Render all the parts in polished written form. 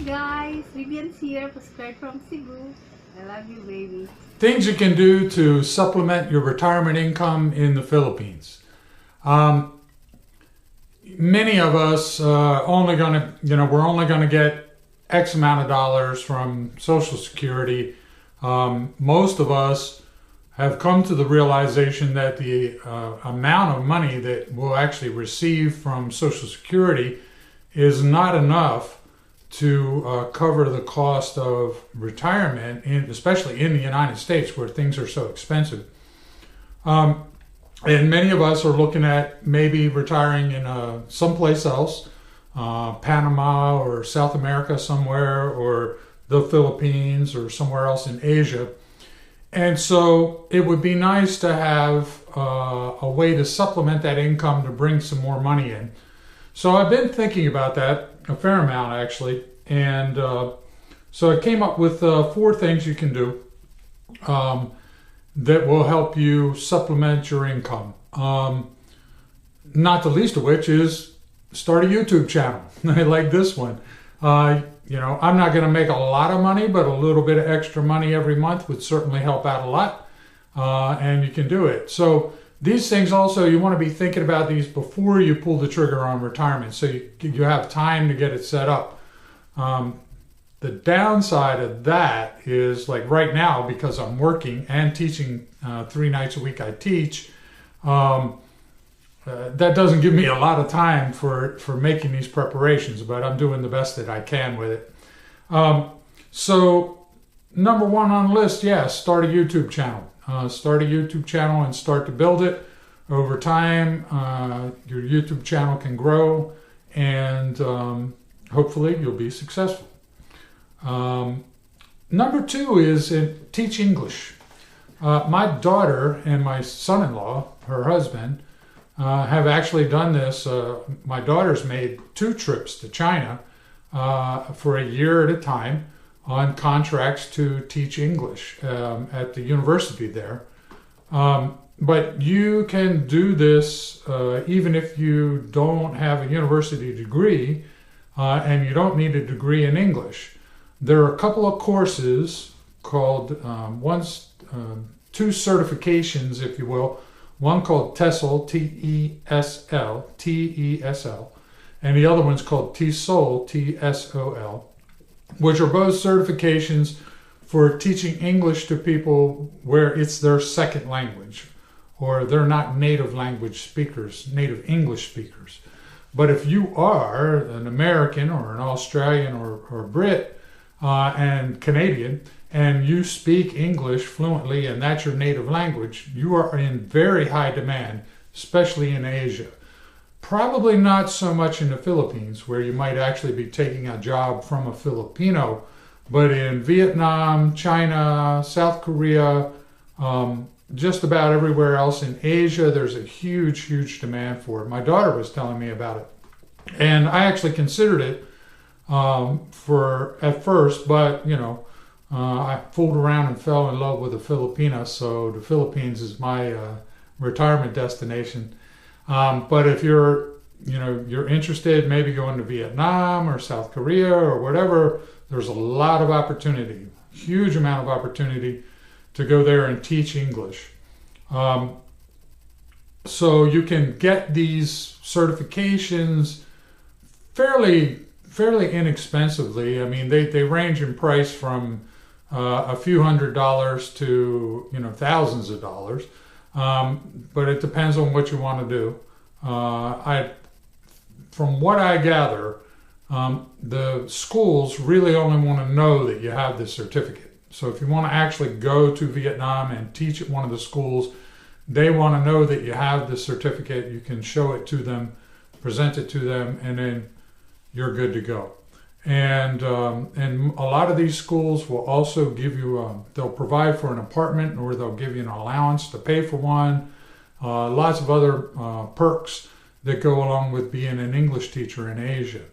guys, Vivian's here, postcard from Cebu. I love you, baby. Things you can do to supplement your retirement income in the Philippines. Many of us we're only going to get X amount of dollars from Social Security. Most of us have come to the realization that the amount of money that we'll actually receive from Social Security is not enough to cover the cost of retirement, especially in the United States where things are so expensive. And many of us are looking at maybe retiring in someplace else, Panama or South America somewhere, or the Philippines or somewhere else in Asia. And so it would be nice to have a way to supplement that income to bring some more money in. So I've been thinking about that a fair amount actually, and so I came up with 4 things you can do that will help you supplement your income. Not the least of which is start a YouTube channel like this one. I'm not going to make a lot of money, but a little bit of extra money every month would certainly help out a lot, and you can do it. So these things also, you want to be thinking about these before you pull the trigger on retirement, so you have time to get it set up. The downside of that is, like right now, because I'm working and teaching 3 nights a week I teach, that doesn't give me a lot of time for making these preparations, but I'm doing the best that I can with it. So number 1 on the list, start a YouTube channel. Start a YouTube channel and start to build it. Over time, your YouTube channel can grow, and hopefully you'll be successful. Number 2 is teach English. My daughter and my son-in-law, her husband, have actually done this. My daughter's made 2 trips to China for a year at a time on contracts to teach English at the university there. But you can do this even if you don't have a university degree and you don't need a degree in English. There are a couple of courses called, 2 certifications, if you will. One called TESOL, T-E-S-L, and the other one's called TESOL, T-S-O-L, which are both certifications for teaching English to people where it's their second language, or they're not native language speakers, native English speakers. But if you are an American or an Australian or Brit and Canadian, and you speak English fluently and that's your native language, you are in very high demand, especially in Asia. Probably not so much in the Philippines, where you might actually be taking a job from a Filipino, but in Vietnam, China, South Korea, just about everywhere else in Asia, there's a huge, huge demand for it. My daughter was telling me about it, and I actually considered it at first, but I fooled around and fell in love with a Filipina, so the Philippines is my retirement destination. But if you're interested, maybe going to Vietnam or South Korea or whatever, there's a lot of opportunity, huge amount of opportunity to go there and teach English. So you can get these certifications fairly inexpensively. I mean, they range in price from a few $100s to thousands of dollars, but it depends on what you want to do. From what I gather, the schools really only want to know that you have this certificate. So if you want to actually go to Vietnam and teach at one of the schools, they want to know that you have this certificate. You can show it to them, present it to them, and then you're good to go. And a lot of these schools will also give you, they'll provide for an apartment, or they'll give you an allowance to pay for one. Lots of other perks that go along with being an English teacher in Asia.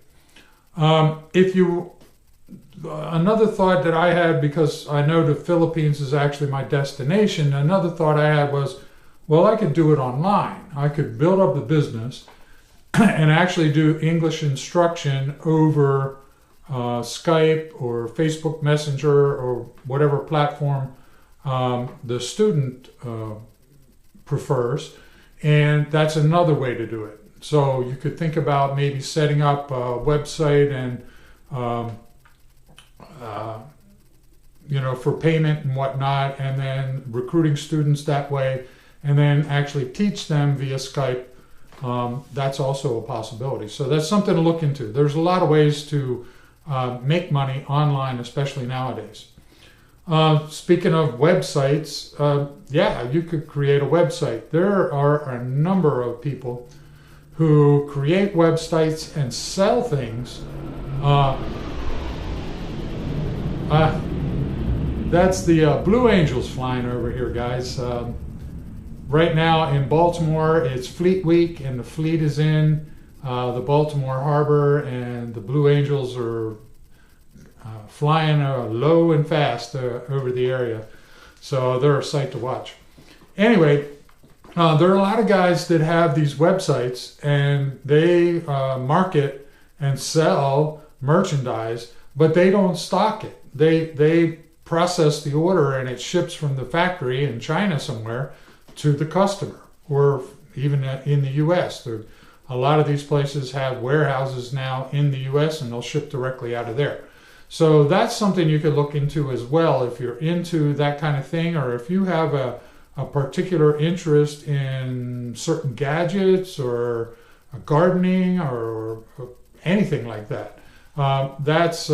Another thought that I had, because I know the Philippines is actually my destination, another thought I had was, well, I could do it online. I could build up the business and actually do English instruction over Skype or Facebook Messenger or whatever platform the student prefers, and that's another way to do it. So you could think about maybe setting up a website and for payment and whatnot, and then recruiting students that way, and then actually teach them via Skype. That's also a possibility. So that's something to look into. There's a lot of ways to make money online, especially nowadays. Speaking of websites, yeah, you could create a website. There are a number of people who create websites and sell things. That's the Blue Angels flying over here, guys. Right now in Baltimore, it's Fleet Week, and the fleet is in the Baltimore Harbor, and the Blue Angels are flying low and fast over the area. So they're a sight to watch. Anyway, there are a lot of guys that have these websites, and they market and sell merchandise, but they don't stock it. They process the order, and it ships from the factory in China somewhere to the customer, or even in the U.S. A lot of these places have warehouses now in the U.S., and they'll ship directly out of there. So that's something you could look into as well if you're into that kind of thing, or if you have a particular interest in certain gadgets or gardening or anything like that. That's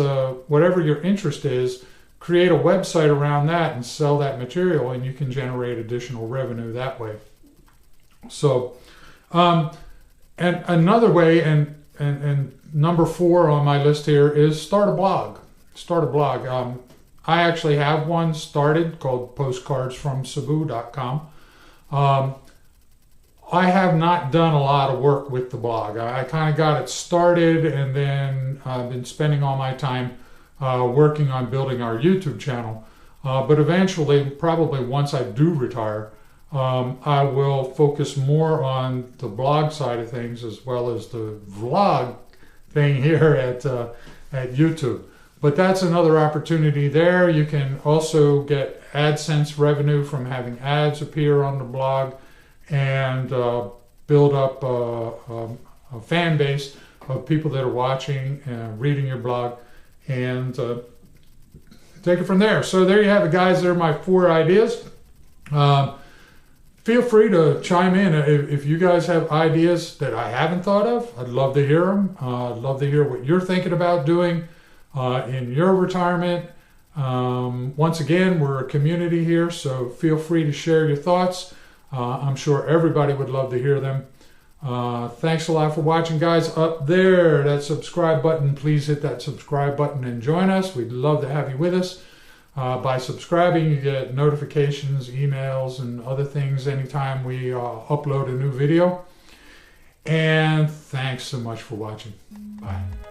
whatever your interest is. Create a website around that and sell that material, and you can generate additional revenue that way. So, and another way, and number 4 on my list here is start a blog. Start a blog. I actually have one started called postcardsfromcebu.com. I have not done a lot of work with the blog. I kind of got it started, and then I've been spending all my time working on building our YouTube channel. But eventually, probably once I do retire, I will focus more on the blog side of things as well as the vlog thing here at YouTube. But that's another opportunity there. You can also get AdSense revenue from having ads appear on the blog, and build up a fan base of people that are watching and reading your blog, and take it from there. So there you have it, guys. There are my 4 ideas. Feel free to chime in if you guys have ideas that I haven't thought of. I'd love to hear them. I'd love to hear what you're thinking about doing in your retirement. Once again, we're a community here, so feel free to share your thoughts. I'm sure everybody would love to hear them. Thanks a lot for watching, guys. Up there, that subscribe button, please hit that subscribe button and join us. We'd love to have you with us. By subscribing, you get notifications, emails, and other things anytime we upload a new video. And thanks so much for watching. Bye.